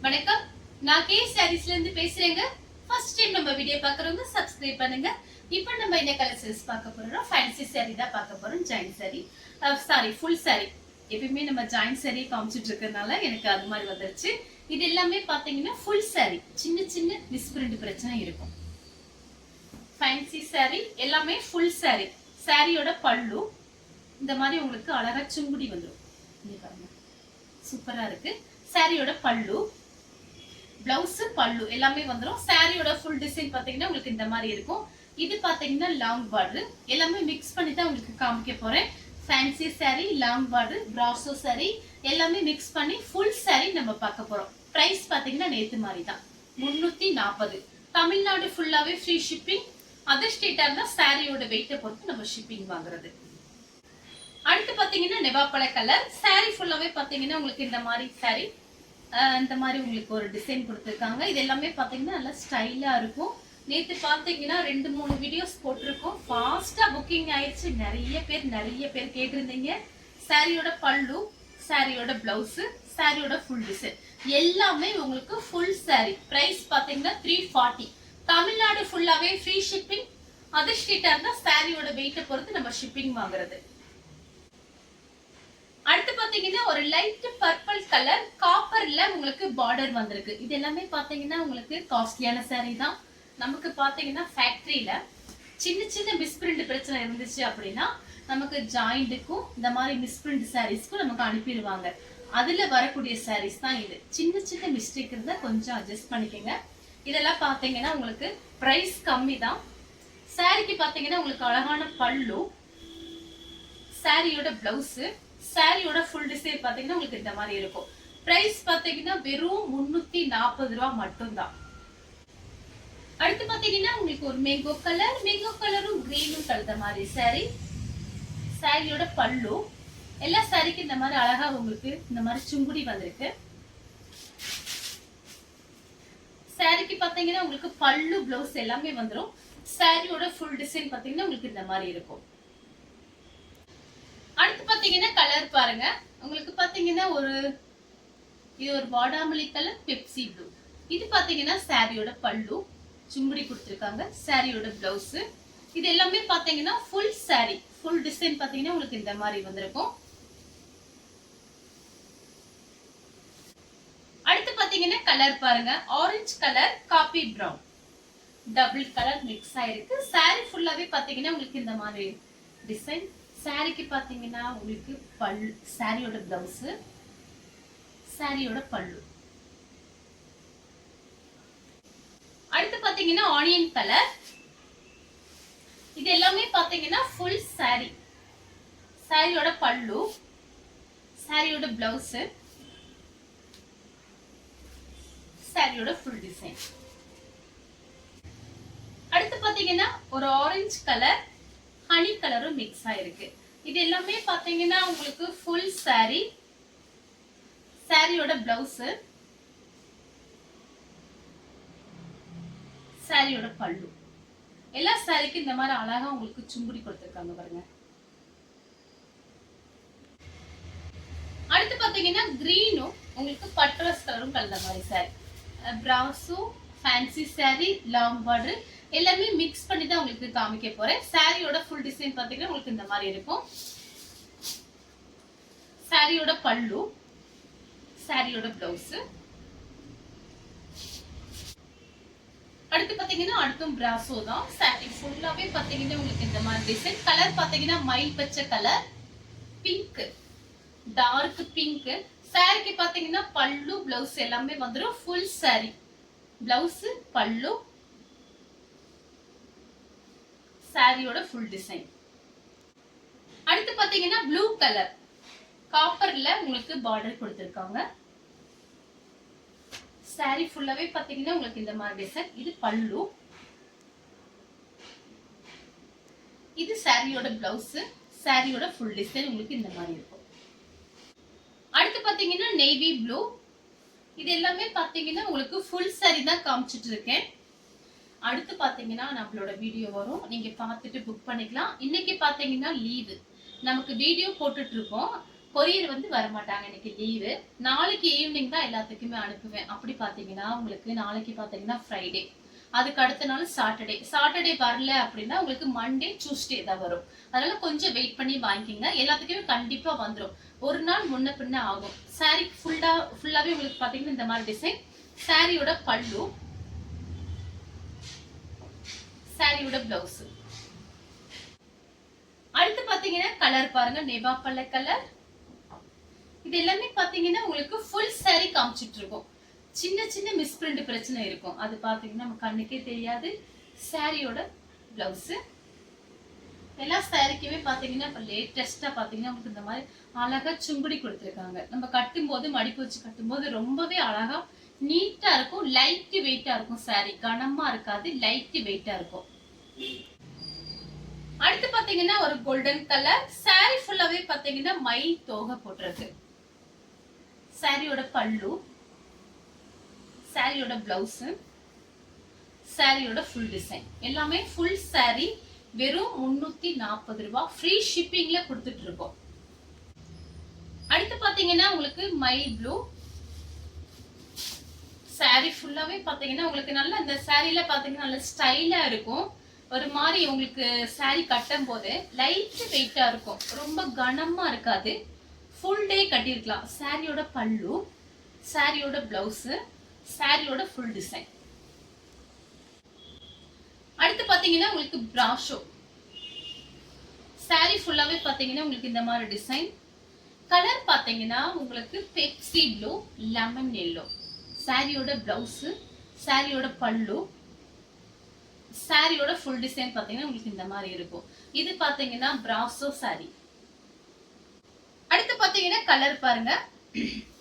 வணக்கம், நான் கே சாரீஸ்ல இருந்து பேசுறேங்க. ஃபர்ஸ்ட் டைம் நம்ம வீடியோ பார்க்கறவங்க சப்ஸ்கிரைப் பண்ணுங்க. இப்போ நம்ம என்ன கலெக்ஷன்ஸ் பார்க்க போறோம்? ஃபேன்சி saree தான் பார்க்க போறோம். Join saree, full saree. எப்பவுமே நம்ம ஜாயின் saree காமிச்சிட்டு இருக்கறனால எனக்கு அது மாதிரி வந்துருச்சு. இது எல்லாமே பாத்தீங்கன்னா ஃபுல் saree. சின்ன சின்ன மிஸ்பிரிண்ட் பிரச்சனை இருக்கும். ஃபேன்சி saree எல்லாமே ஃபுல் saree. சாரியோட பல்லு இந்த மாதிரி உங்களுக்கு அழகா சுங்குடி வந்துடும். இங்க பாருங்க, சூப்பரா இருக்கு. சாரியோட பல்லு, பிளவுஸ், பல்லு எல்லாமே வந்துடும். சாரியோட ஃபுல் டிசைன் பாத்தீங்கன்னா உங்களுக்கு இந்த மாதிரி இருக்கும். இது பாத்தீங்கன்னா லாங் பார்டர். எல்லாமே மிக்ஸ் பண்ணி தான் உங்களுக்கு காமிக்க போறேன். Fancy saree, long border, brasso saree எல்லாமே மிக்ஸ் பண்ணி ஃபுல் saree நம்ம பார்க்க போறோம். பிரைஸ் பாத்தீங்கன்னா நேத்து மாதிரி தான், 340. தமிழ்நாடு ஃபுல்லாவே ஃப்ரீ ஷிப்பிங். அதர் ஸ்டேட்டா இருந்தா சாரியோட வெயிட்டை பொறுத்து நம்ம ஷிப்பிங் வாங்குறது. அடுத்து பாத்தீங்கன்னா நெவாப்பழ கலர் saree ஃபுல்லாவே பாத்தீங்கன்னா உங்களுக்கு இந்த மாதிரி saree இந்த மாதிரி உங்களுக்கு ஒரு டிசைன் கொடுத்துருக்காங்க. இது எல்லாமே பாத்தீங்கன்னா நல்லா ஸ்டைலா இருக்கும். நேத்து பாத்தீங்கன்னா 2-3 வீடியோஸ் போட்டிருக்கோம். ஃபாஸ்டா புக்கிங் ஆயிடுச்சு. நிறைய பேர் கேட்டிருந்தீங்க. சாரியோட பல்லு, சாரியோட பிளவுஸ், சாரியோட ஃபுல் டிசைன் எல்லாமே உங்களுக்கு ஃபுல் saree. பிரைஸ் பாத்தீங்கன்னா 340. தமிழ்நாடு ஃபுல்லாவே ஃப்ரீ ஷிப்பிங். அதர் ஸ்டேட்டா இருந்தா சாரியோட வெயிட்டை பொறுத்து நம்ம ஷிப்பிங் வாங்குறது. அடுத்து பாத்தீங்கன்னா ஒரு லைட் பர்பிள் கலர் காப்பர்ல உங்களுக்கு பார்டர் வந்திருக்கு. இது எல்லாமே பாத்தீங்கன்னா உங்களுக்கு காஸ்ட்லியான saree தான். நமக்கு பாத்தீங்கன்னா ஃபேக்டரியில சின்ன மிஸ்பிரிண்ட் பிரச்சனை இருந்துச்சு அப்படின்னா நமக்கு ஜாயிண்ட்டுக்கும் இந்த மாதிரி மிஸ்பிரிண்ட் சாரீஸ்க்கும் நமக்கு அனுப்பிடுவாங்க. அதுல வரக்கூடிய sarees தான் இது. சின்ன மிஸ்டேக் இருந்தா கொஞ்சம் அட்ஜஸ்ட் பண்ணிக்கோங்க. இதெல்லாம் பாத்தீங்கன்னா உங்களுக்கு பிரைஸ் கம்மி தான். சாரிக்கு பாத்தீங்கன்னா உங்களுக்கு அழகான பல்லு, சாரியோட பிளவுஸ், சாரியோட ஃபுல் டிசைன் பாத்தீங்கன்னா உங்களுக்கு இந்த மாதிரி இருக்கும். பிரைஸ் பாத்தீங்கன்னா வெறும் 340 ரூபாய் மட்டும்தான். அடுத்து பாத்தீங்கன்னா உங்களுக்கு ஒரு மேங்கோ கலரும் கிரீனும் கலந்த மாதிரி saree. சாரியோட பல்லு, எல்லா சாரிக்கு இந்த மாதிரி அழகா உங்களுக்கு இந்த மாதிரி சுங்குடி வந்திருக்கு. சாரிக்கு பாத்தீங்கன்னா உங்களுக்கு பல்லு, பிளவுஸ் எல்லாமே வந்துடும். சாரியோட ஃபுல் டிசைன் பாத்தீங்கன்னா உங்களுக்கு இந்த மாதிரி இருக்கும். அடுத்து பாத்தீங்கன்னா கலர் பாருங்க. உங்களுக்கு பாத்தீங்கன்னா இது ஒரு பாடாமல்லி கலர், பெப்சி ப்ளூ. இது பாத்தீங்கன்னா சாரியோட பல்லு, சுங்குடி கொடுத்திருக்காங்க. சாரியோட பிளவுஸ் இது எல்லாமே பாத்தீங்கன்னா ஃபுல் saree. ஃபுல் டிசைன் பாத்தீங்கன்னா உங்களுக்கு இந்த மாதிரி வந்திருக்கும். அடுத்து பாத்தீங்கன்னா கலர் பாருங்க. Orange colour, coffee brown, double colour mix ஆயிருக்கு. saree ஃபுல்லாவே பாத்தீங்கன்னா உங்களுக்கு இந்த மாதிரி டிசைன். சாரிக்கு பாத்தீங்கன்னா உங்களுக்கு பல்லு, சாரியோட பிளவுஸ், சாரியோட பல்லு. அடுத்து பாத்தீங்கன்னா ஆனியன் கலர். இது எல்லாமே பாத்தீங்கன்னா ஃபுல் saree. சாரியோட பல்லு, சாரியோட பிளவுஸ், சாரியோட ஃபுல் டிசைன். அடுத்து பாத்தீங்கன்னா ஒரு ஆரஞ்சு கலர், ஹனி கலரும் மிக்ஸ் ஆயிருக்கு. இது எல்லாமே பாத்தீங்கன்னா உங்களுக்கு ஃபுல் saree. சாரியோட பிளவுஸ், சாரியோட பல்லு. எல்லா சாரிக்கு இந்த மாதிரி அழகா உங்களுக்கு சுங்குடி கொடுத்திருக்காங்க பாருங்க. அடுத்து பாத்தீங்கன்னா கிரீனும் உங்களுக்கு பட்ரோஸ் கலரும் கலந்த மாதிரி saree. Brasso fancy saree, long border எல்லாமே மிக்ஸ் பண்ணி தான் உங்களுக்கு காமிக்க போறேன். சாரியோட ஃபுல் டிசைன் பாத்தீங்கன்னா உங்களுக்கு இந்த மாதிரி இருக்கும். சாரியோட பல்லு, சாரியோட பிளவுஸ். அடுத்து பாத்தீங்கன்னா அடுத்தும் பிராசோ தான். சாரி ஃபுல்லாவே பாத்தீங்கன்னா உங்களுக்கு இந்த மாதிரி டிசைன். கலர் பாத்தீங்கன்னா மயில் பச்சை கலர், பிங்க், டார்க் பிங்க். சாரிக்கு பாத்தீங்கன்னா பல்லு, பிளவுஸ் எல்லாமே வந்துடும். Full saree. பிளவுஸ், பல்லு, சாரியோட ஃபுல் டிசைன். அடுத்து பாத்தீங்கன்னா ப்ளூ கலர் காப்பர்ல உங்களுக்கு பார்டர் கொடுத்திருக்காங்க. saree ஃபுல்லாவே பாத்தீங்கன்னா உங்களுக்கு இந்த மாதிரி டிசைன். இது பல்லு, இது சாரியோட பிளவுஸ், சாரியோட ஃபுல் டிசைன் உங்களுக்கு இந்த மாதிரி இருக்கும். அடுத்து பாத்தீங்கன்னா நேவி ப்ளூ. இது எல்லாமே பாத்தீங்கன்னா உங்களுக்கு ஃபுல் saree தான் காமிச்சிட்டு இருக்கேன். அடுத்து பாத்தீங்கன்னா நம்மளோட வீடியோ வரும், நீங்க பார்த்துட்டு புக் பண்ணிக்கலாம். இன்னைக்கு பாத்தீங்கன்னா லீவு, நமக்கு வீடியோ போட்டுட்டு இருக்கோம். கொரியர் வந்து வரமாட்டாங்க, இன்னைக்கு லீவு. நாளைக்கு ஈவினிங் தான் எல்லாத்துக்குமே அனுப்புவேன். அப்படி பாத்தீங்கன்னா உங்களுக்கு நாளைக்கு பாத்தீங்கன்னா ஃப்ரைடே, அதுக்கு அடுத்த நாள் சாட்டர்டே. சாட்டர்டே வரல அப்படின்னா உங்களுக்கு மண்டே டியூஸ்டே தான் வரும். அதனால கொஞ்சம் வெயிட் பண்ணி வாங்கிக்கிங்க. எல்லாத்துக்குமே கண்டிப்பா வந்துடும். ஒரு நாள் முன்ன பின்ன ஆகும். சாரி ஃபுல்லாவே உங்களுக்கு பாத்தீங்கன்னா இந்த மாதிரி டிசைன். சாரியோட பல்லு, சாரியோட பிளவுஸ். அடுத்து பாத்தீங்கன்னா கலர் பாருங்க, நெபா பல்ல கலர். இது எல்லாமே பாத்தீங்கன்னா உங்களுக்கு ஃபுல் சாரி காமிச்சிட்டு இருக்கும். சின்ன சின்ன மிஸ்பிரிண்ட் பிரச்சனை இருக்கும், அது பாத்தீங்கன்னா நம்ம கண்ணுக்கே தெரியாது. சாரியோட பிளவுஸ். எல்லா சாரிக்குமே பாத்தீங்கன்னா இப்ப லேட்டஸ்டா பாத்தீங்கன்னா உங்களுக்கு இந்த மாதிரி அழகா சுங்குடி கொடுத்துருக்காங்க. நம்ம கட்டும் போது மடிப்பு வச்சு கட்டும் போது ரொம்பவே அழகா நீட்டா இருக்கும். லைட் வெயிட்டா இருக்கும். சாரி கனமா இருக்காது, லைட் வெயிட்டா இருக்கும். அடுத்து பாத்தீங்கன்னா ஒரு கோல்டன் கலர். சாரி ஃபுல்லாவே பாத்தீங்கன்னா மை தோகை போட்டிருக்கு. சாரியோட பல்லு, சாரியோட பிளவுஸ், சாரியோட ஃபுல் டிசைன். எல்லாமே ஃபுல் சாரி வெறும் 340 ரூபாய். ஃப்ரீ ஷிப்பிங்ல கொடுத்துட்டு இருக்கோம். அடுத்து பாத்தீங்கன்னா உங்களுக்கு மை ப்ளூ. சாரி ஃபுல்லாவே பாத்தீங்கன்னா உங்களுக்கு நல்ல இந்த சாரில பாத்தீங்கன்னா நல்ல ஸ்டைலா இருக்கும். ஒரு மாதிரி உங்களுக்கு சாரி கட்டும் போது லைட் வெயிட்டா இருக்கும், ரொம்ப கனமா இருக்காது. ஃபுல் டே கட்டிருக்கலாம். சாரியோட பல்லு, சாரியோட பிளவுஸ், சாரியோட ஃபுல் டிசைன். அடுத்து பாத்தீங்கன்னா உங்களுக்கு பிராஷோ. சாரி ஃபுல்லாவே பாத்தீங்கன்னா உங்களுக்கு இந்த மாதிரி டிசைன். கலர் பாத்தீங்கன்னா உங்களுக்கு பெப்சி ப்ளூ, லெமன் எல்லோ. சாரியோட பிளவுஸ், சாரியோட பல்லு, சாரியோட ஃபுல் டிசைன் பாத்தீங்கன்னா உங்களுக்கு இந்த மாதிரி இருக்கும். இது பாத்தீங்கன்னா பிராசோ சாரி. அடுத்து பாத்தீங்கன்னா கலர் பாருங்க.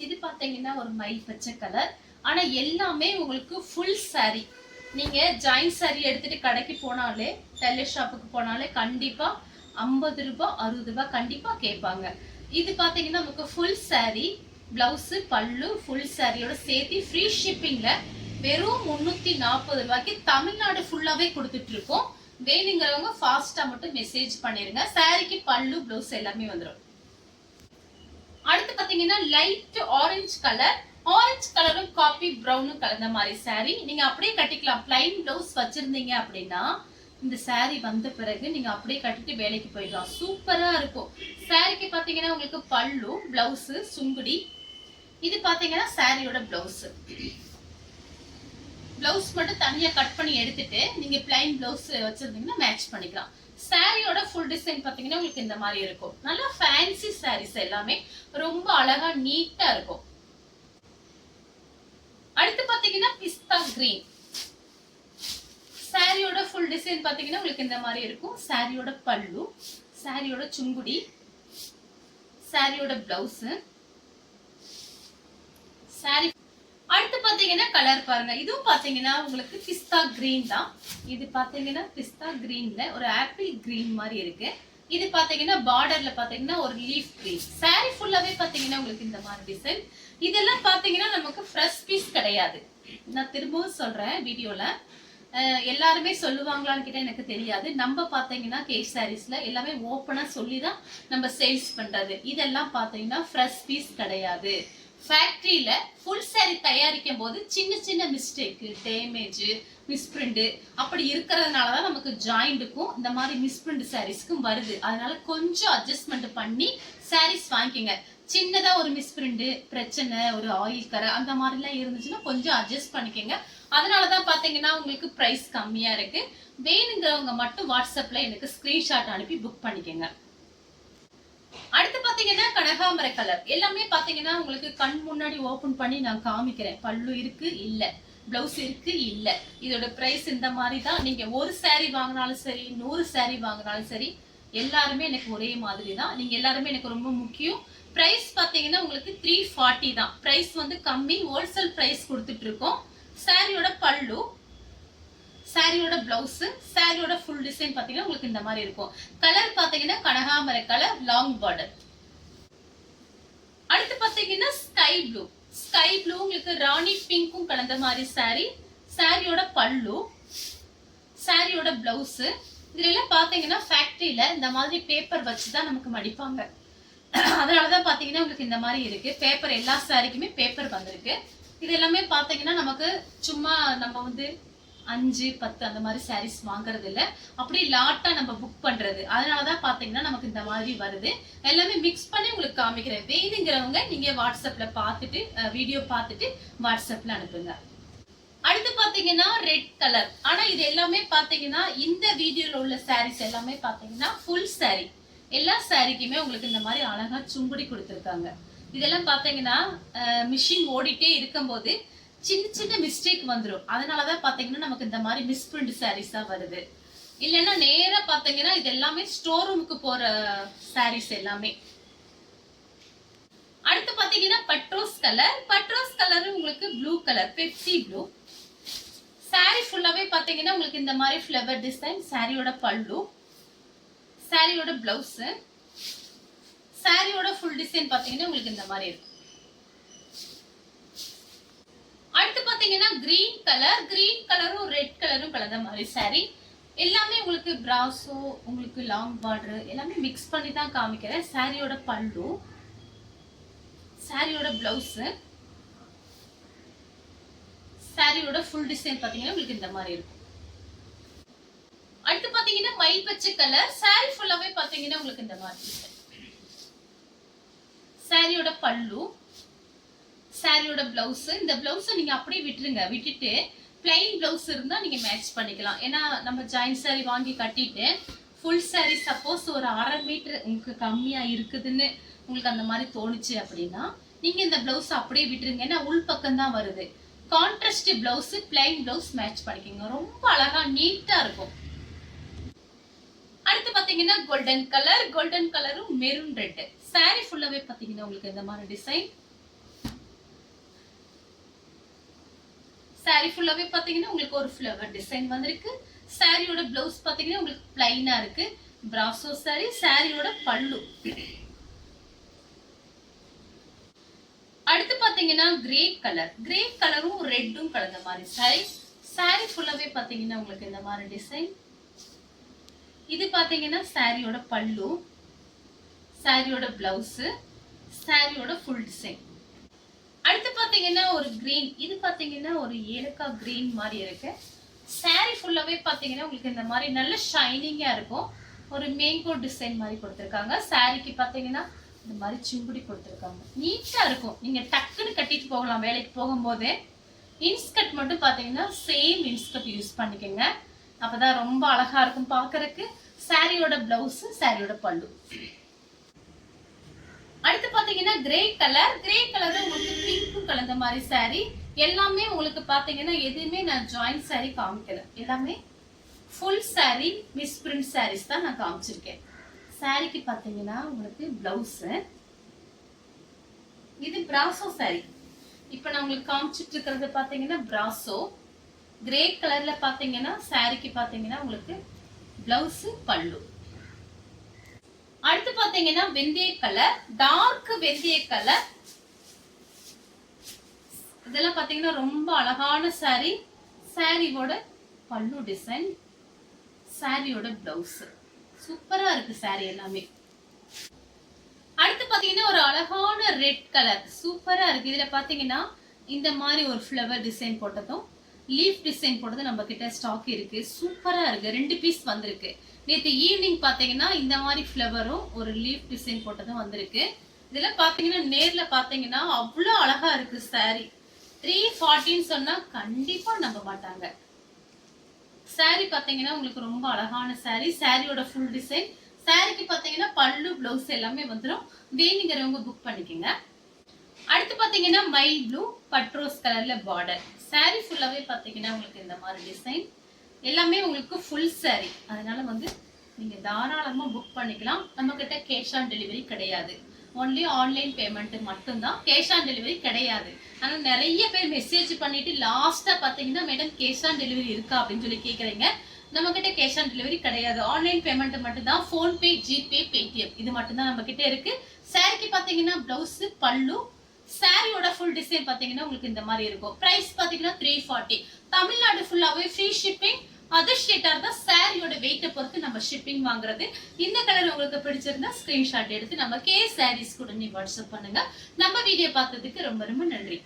இது பாத்தீங்கன்னா ஒரு மை பச்சை கலர். ஆனா எல்லாமே உங்களுக்கு ஃபுல் சாரி. நீங்க ஜாயின் சாரி எடுத்துட்டு கடைக்கு போனாலே, டெய்லர் ஷாப்புக்கு போனாலே கண்டிப்பா 50 ரூபாய் 60 ரூபாய் கண்டிப்பா கேட்பாங்க. இது பாத்தீங்கன்னா நமக்கு ஃபுல் சாரி, பிளவுஸ், பல்லு, ஃபுல் சாரியோட சேர்த்து ஃப்ரீ ஷிப்பிங்ல வெறும் 340 ரூபாய்க்கு தமிழ்நாடு ஃபுல்லாவே கொடுத்துட்டு இருக்கோம். வேணுங்கிறவங்க ஃபாஸ்டா மட்டும் மெசேஜ் பண்ணிருங்க. சாரிக்கு பல்லு, பிளவுஸ் எல்லாமே வந்துடும். அடுத்து பாத்தீங்கன்னா லைட் ஆரஞ்சு கலர். ஆரஞ்சு கலரும் காபி பிரவுனும் கலந்த மாதிரி சாரி. நீங்க அப்படியே கட்டிக்கலாம். பிளைன் பிளவுஸ் வச்சிருந்தீங்க அப்படின்னா இந்த சாரி வந்த பிறகு நீங்க அப்படியே கட்டிட்டு வேலைக்கு போயிடலாம். சூப்பரா இருக்கும். சாரிக்கு பாத்தீங்கன்னா உங்களுக்கு பல்லு, பிளவுஸ், சுங்குடி. இது பாத்தீங்கன்னா சாரியோட பிளவுஸ். பிளவுஸ் மட்டும் தனியா கட் பண்ணி எடுத்துட்டு நீங்க பிளைன் பிளவுஸ் வச்சிருந்தீங்கன்னா மேட்ச் பண்ணிக்கலாம். சாரியோட ஃபுல் டிசைன் பாத்தீங்கன்னா உங்களுக்கு இந்த மாதிரி இருக்கும். நல்லா ஃபேன்சி சாரீஸ் எல்லாமே ரொம்ப அழகா நீட்டா இருக்கும். அடுத்து பாத்தீங்கன்னா பிஸ்தா கிரீன். சாரியோட ஃபுல் டிசைன் பாத்தீங்கன்னா உங்களுக்கு இந்த மாதிரி இருக்கும். சாரியோட பல்லு, சாரியோட சுங்குடி, சாரியோட பிளவுஸ், சாரி. அடுத்து பாத்தீங்கன்னா கலர் பாருங்க. இதுவும் பாத்தீங்கன்னா உங்களுக்கு பிஸ்தா கிரீன் தான். இது பாத்தீங்கன்னா பிஸ்தா கிரீன்ல ஒரு ஆப்பிள் கிரீன் மாதிரி இருக்கு. இது பாத்தீங்கன்னா பார்டர்ல பாத்தீங்கன்னா ஒரு லீஃப் கிரீன். சாரி ஃபுல்லாவே பாத்தீங்கன்னா உங்களுக்கு இந்த மாதிரி டிசைன். இதெல்லாம் பாத்தீங்கன்னா நமக்கு ஃப்ரெஷ் பீஸ் கிடையாது. நான் திரும்பவும் சொல்றேன் வீடியோல. எல்லாருமே சொல்லுவாங்களான்னு கேட்டா எனக்கு தெரியாது. நம்ம பாத்தீங்கன்னா கேஷ் சாரீஸ்ல எல்லாமே ஓப்பனா சொல்லிதான் நம்ம சேல்ஸ் பண்றது. இதெல்லாம் பாத்தீங்கன்னா ஃப்ரெஷ் பீஸ் கிடையாது. ஃபேக்டரியில ஃபுல் சாரி தயாரிக்கும் போது சின்ன சின்ன மிஸ்டேக், டேமேஜ், மிஸ்பிரிண்ட் அப்படி இருக்கிறதுனாலதான் நமக்கு ஜாயிண்ட்டுக்கும் இந்த மாதிரி மிஸ்பிரிண்ட் சாரீஸ்க்கும் வருது. அதனால கொஞ்சம் அட்ஜஸ்ட்மெண்ட் பண்ணி சாரீஸ் வாங்கிக்கோங்க. சின்னதா ஒரு மிஸ்பிரிண்ட் பிரச்சனை, ஒரு ஆயில் கரை அந்த மாதிரி எல்லாம் இருந்துச்சுன்னா கொஞ்சம் அட்ஜஸ்ட் பண்ணிக்கோங்க. அதனாலதான் பாத்தீங்கன்னா உங்களுக்கு பிரைஸ் கம்மியா இருக்கு. வேணுங்கிறவங்க மட்டும் வாட்ஸ்அப்ல எனக்கு ஸ்கிரீன்ஷாட் அனுப்பி புக் பண்ணிக்கோங்க. அடுத்து பாத்தீங்கன்னா கனகாம்பர கலர். எல்லாமே பாத்தீங்கன்னா உங்களுக்கு கண் முன்னாடி ஓபன் பண்ணி நான் காமிக்கிறேன். பல்லு இருக்கு இல்ல, பிளவுஸ் இருக்கு இல்ல. இதோட பிரைஸ் இந்த மாதிரி தான். நீங்க ஒரு சாரி வாங்கினாலும் சரி, 100 சாரி வாங்கினாலும் சரி, எல்லாருமே எனக்கு ஒரே மாதிரி தான். நீங்க எல்லாருமே எனக்கு ரொம்ப முக்கியம். பிரைஸ் பாத்தீங்கன்னா உங்களுக்கு 340 தான். பிரைஸ் வந்து கம்மி, ஹோல்சேல் பிரைஸ் கொடுத்துட்டு இருக்கோம். சாரியோட பல்லு, சாரியோட பிளவுஸ், சாரியோட ஃபுல் டிசைன் பாத்தீங்கன்னா உங்களுக்கு இந்த மாதிரி இருக்கும். கலர் பாத்தீங்கன்னா கனகாம்பர கலர், லாங் பார்டர். அடுத்து பாத்தீங்கன்னா ஸ்கை ப்ளூ. ஸ்கை ப்ளூ உங்களுக்கு ராணி பிங்க்கும் கலந்த மாதிரி சாரி. சாரியோட பல்லு, சாரியோட பிளவுஸ். இதுல எல்லாம் பாத்தீங்கன்னா ஃபேக்டரியில இந்த மாதிரி பேப்பர் வச்சுதான் நமக்கு மடிப்பாங்க. அதனாலதான் பாத்தீங்கன்னா உங்களுக்கு இந்த மாதிரி இருக்கு. பேப்பர் எல்லா சாரிக்குமே பேப்பர் வந்திருக்கு. இது எல்லாமே பாத்தீங்கன்னா நமக்கு சும்மா நம்ம வந்து 5, 10 அந்த மாதிரி சாரீஸ் வாங்குறது இல்ல, அப்படி லாட்டா நம்ம புக் பண்றது. அதனாலதான் பாத்தீங்கன்னா நமக்கு இந்த மாதிரி வருது. எல்லாமே மிக்ஸ் பண்ணி உங்களுக்கு காமிக்கிறேன். வேணுங்கிறவங்க நீங்க வாட்ஸ்அப்ல பாத்துட்டு வீடியோ பார்த்துட்டு வாட்ஸ்அப்ல அனுப்புங்க. அடுத்து பாத்தீங்கன்னா ரெட் கலர். ஆனா இது எல்லாமே பாத்தீங்கன்னா இந்த வீடியோல உள்ள சாரீஸ் எல்லாமே பாத்தீங்கன்னா ஃபுல் சாரி. எல்லா சாரிக்குமே உங்களுக்கு இந்த மாதிரி அழகா சுங்குடி கொடுத்துருக்காங்க. இதெல்லாம் பாத்தீங்கன்னா மிஷின் ஓடிட்டே இருக்கும் போது சின்ன சின்ன மிஸ்டேக் வந்துடும். அதனாலதான் பாத்தீங்கன்னா நமக்கு இந்த மாதிரி மிஸ்பிரிண்ட் சாரீஸா வருது. இல்லைன்னா நேரா பாத்தீங்கன்னா இது எல்லாமே ஸ்டோர் ரூமுக்கு போற சாரீஸ் எல்லாமே. அடுத்து பாத்தீங்கன்னா பட்ரோஸ் கலர். பட்ரோஸ் கலர் உங்களுக்கு blue colour, Pepsi blue. Sorry ஃபுல்லாவே பாத்தீங்கன்னா உங்களுக்கு இந்த மாதிரி ஃபிளவர் டிசைன். சாரியோட பல்லு, சாரியோட பிளவுஸ், சாரியோட ஃபுல் டிசைன் பாத்தீங்கன்னா உங்களுக்கு இந்த மாதிரி இருக்கும். அடுத்து பாத்தீங்கன்னா கிரீன் கலர். கிரீன் கலரும் ரெட் கலரும் கலந்த மாதிரி சாரி. எல்லாமே உங்களுக்கு பிராசோ, உங்களுக்கு லாங் பார்டர் எல்லாமே மிக்ஸ் பண்ணி தான் காமிக்கிறேன். சாரியோட பல்லு, சாரியோட பிளவுஸ், சாரியோட ஃபுல் டிசைன் பாத்தீங்கன்னா உங்களுக்கு இந்த மாதிரி இருக்கும். அடுத்து பாத்தீங்கன்னா மயில் பச்சை கலர். சாரி ஃபுல்லாவே பாத்தீங்கன்னா உங்களுக்கு இந்த மாதிரி டிசைன். சாரியோட பல்லு, சாரியோட பிளவுஸ். இந்த பிளவுஸ் நீங்க அப்படியே விட்டுருங்க. விட்டுட்டு பிளைன் பிளவுஸ் இருந்தா நீங்க மேட்ச் பண்ணிக்கலாம். ஏன்னா நம்ம ஜாயின் சாரி வாங்கி கட்டிட்டு ஃபுல் சாரி சப்போஸ் ஒரு 1/2 மீட்டர் உங்களுக்கு கம்மியா இருக்குதுன்னு உங்களுக்கு அந்த மாதிரி தோணுச்சு அப்படின்னா நீங்க இந்த பிளவுஸ் அப்படியே விட்டுருங்க. ஏன்னா உள் பக்கம் தான் வருது. Contrast blouse, plain blouse match பண்ணிக்கோங்க. ரொம்ப அழகா நீட்டா இருக்கும். அடுத்து பாத்தீங்கன்னா கோல்டன் கலர். கோல்டன் கலரும் மெரூன் ரெட். சாரி ஃபுல்லாவே பாத்தீங்கன்னா உங்களுக்கு இந்த மாதிரி டிசைன். சாரி ஃபுல்லாவே பாத்தீங்கன்னா உங்களுக்கு ஒரு ஃப்ளவர் டிசைன் வந்திருக்கு. சாரியோட பிளவுஸ் பாத்தீங்கன்னா உங்களுக்கு பிளைனா இருக்கு. Brasso sorry. சாரியோட பல்லு. அடுத்து பாத்தீங்கன்னா கிரே கலர். கிரே கலரும் ரெட்டும் கலந்த மாதிரி சாரி. சாரி ஃபுல்லாவே பாத்தீங்கன்னா உங்களுக்கு இந்த மாதிரி டிசைன். இது பாத்தீங்கன்னா சாரியோட பல்லு, சாரியோட பிளவுஸ், சாரியோட ஃபுல் டிசைன். அடுத்து பாத்தீங்கன்னா ஒரு கிரீன். இது பாத்தீங்கன்னா ஒரு ஏலக்காய் கிரீன் மாதிரி இருக்கு. சாரி ஃபுல்லாவே பாத்தீங்கன்னா உங்களுக்கு இந்த மாதிரி நல்ல ஷைனிங்கா இருக்கும். ஒரு மேங்கோ டிசைன் மாதிரி கொடுத்திருக்காங்க. சாரிக்கு பாத்தீங்கன்னா இந்த மாதிரி சிம்புடி கொடுத்திருக்காங்க. நீட்டா இருக்கும். நீங்க டக்குன்னு கட்டிட்டு போகலாம் வேலைக்கு போகும்போது. இன்ஸ்கர்ட் மட்டும் பாத்தீங்கன்னா சேம் இன்ஸ்கர்ட் யூஸ் பண்ணிக்கோங்க. அப்பதான் ரொம்ப அழகா இருக்கும் பாக்குறதுக்கு. சாரியோட பிளவுஸ், சாரியோட பல்லு. அடுத்து பாத்தீங்கன்னா கிரே கலர். கிரே கலர் உங்களுக்கு பிங்க் கலந்த மாதிரி சாரி. எல்லாமே உங்களுக்கு பாத்தீங்கன்னா எதுவுமே நான் ஜாயின் சாரி காமிக்கல. எல்லாமே full sari misprint saris தான் நான் காமிச்சிருக்கேன். சாரிக்கு பாத்தீங்கன்னா உங்களுக்கு பிளவுஸ். இது பிராசோ சாரி. இப்ப நான் உங்களுக்கு காமிச்சிட்டு இருக்கிறது பாத்தீங்கன்னா பிராசோ. கிரே கலர்ல பாத்தீங்கன்னா சாரிக்கு பாத்தீங்கன்னா உங்களுக்கு பிளவுஸ், பல்லு. அடுத்து பாத்தீங்கன்னா வெந்தய கலர். டார்க் வெந்தய கலர். இதெல்லாம் பாத்தீங்கன்னா ரொம்ப அழகான சாரி. சாரியோட பல்லு டிசைன், சாரியோட பிளவுஸ். சூப்பரா இருக்கு சாரி எல்லாமே. அடுத்து பாத்தீங்கன்னா ஒரு அழகான ரெட் கலர். சூப்பரா இருக்கு. இதுல பாத்தீங்கன்னா இந்த மாதிரி ஒரு ஃப்ளவர் டிசைன் போட்டதும் லீஃப் டிசைன் போட்டது நம்ம கிட்ட ஸ்டாக் இருக்கு. சூப்பரா இருக்கு. 2 பீஸ் வந்திருக்கு. நேற்று ஈவினிங் பாத்தீங்கன்னா இந்த மாதிரி ஃப்ளவரும் ஒரு லீஃப் டிசைன் போட்டதும் வந்திருக்கு. இதுல பாத்தீங்கன்னா நேர்ல பாத்தீங்கன்னா அவ்வளவு அழகா இருக்கு சாரி. 340 சொன்னா கண்டிப்பா நம்ப மாட்டாங்க. சாரி பாத்தீங்கன்னா உங்களுக்கு ரொம்ப அழகான சாரி. சாரியோட ஃபுல் டிசைன். சாரிக்கு பாத்தீங்கன்னா பல்லு, பிளவுஸ் எல்லாமே வந்துடும். வேணுங்கிறவங்க புக் பண்ணிக்கோங்க. அடுத்து பாத்தீங்கன்னா மைல் ப்ளூ பட்ரோஸ் கலர்ல பார்டர். சாரி ஃபுல்லாவே பாத்தீங்கன்னா உங்களுக்கு இந்த மாதிரி டிசைன். எல்லாமே உங்களுக்கு ஃபுல் சாரி. அதனால வந்து நீங்க தாராளமா புக் பண்ணிக்கலாம். நம்ம கிட்ட கேஷ் ஆன் டெலிவரி கிடையாது. ஒன்லி ஆன்லைன் பேமெண்ட் மட்டும்தான். கேஷ் ஆன் டெலிவரி கிடையாது. ஆனா நிறைய பேர் மெசேஜ் பண்ணிட்டு லாஸ்டா பாத்தீங்கன்னா மேடம் கேஷ் ஆன் டெலிவரி இருக்கா அப்படின்னு சொல்லி கேக்குறீங்க. நம்ம கிட்ட கேஷ் ஆன் டெலிவரி கிடையாது. ஆன்லைன் பேமெண்ட் மட்டும் தான். போன்பே, ஜிபே, பேடிஎம் இது மட்டும் தான் நம்ம கிட்ட இருக்கு. சாரிக்கு பாத்தீங்கன்னா பிளவுஸ், பல்லு, சாரியோட ஃபுல் டிசைன் பாத்தீங்கன்னா உங்களுக்கு இந்த மாதிரி இருக்கும். பிரைஸ் பாத்தீங்கன்னா 340. தமிழ்நாடு ஃபுல்லாவே ஃப்ரீ ஷிப்பிங். அதர் ஷேட்டா இருந்தா சாரியோட வெயிட்ட பொறுத்து நம்ம ஷிப்பிங் வாங்குறது. இந்த கலர் உங்களுக்கு பிடிச்சிருந்தா ஸ்கிரீன்ஷாட் எடுத்து நம்ம கே சாரீஸ் கூட நீ வாட்ஸ்அப் பண்ணுங்க. நம்ம வீடியோ பார்த்ததுக்கு ரொம்ப ரொம்ப நன்றி.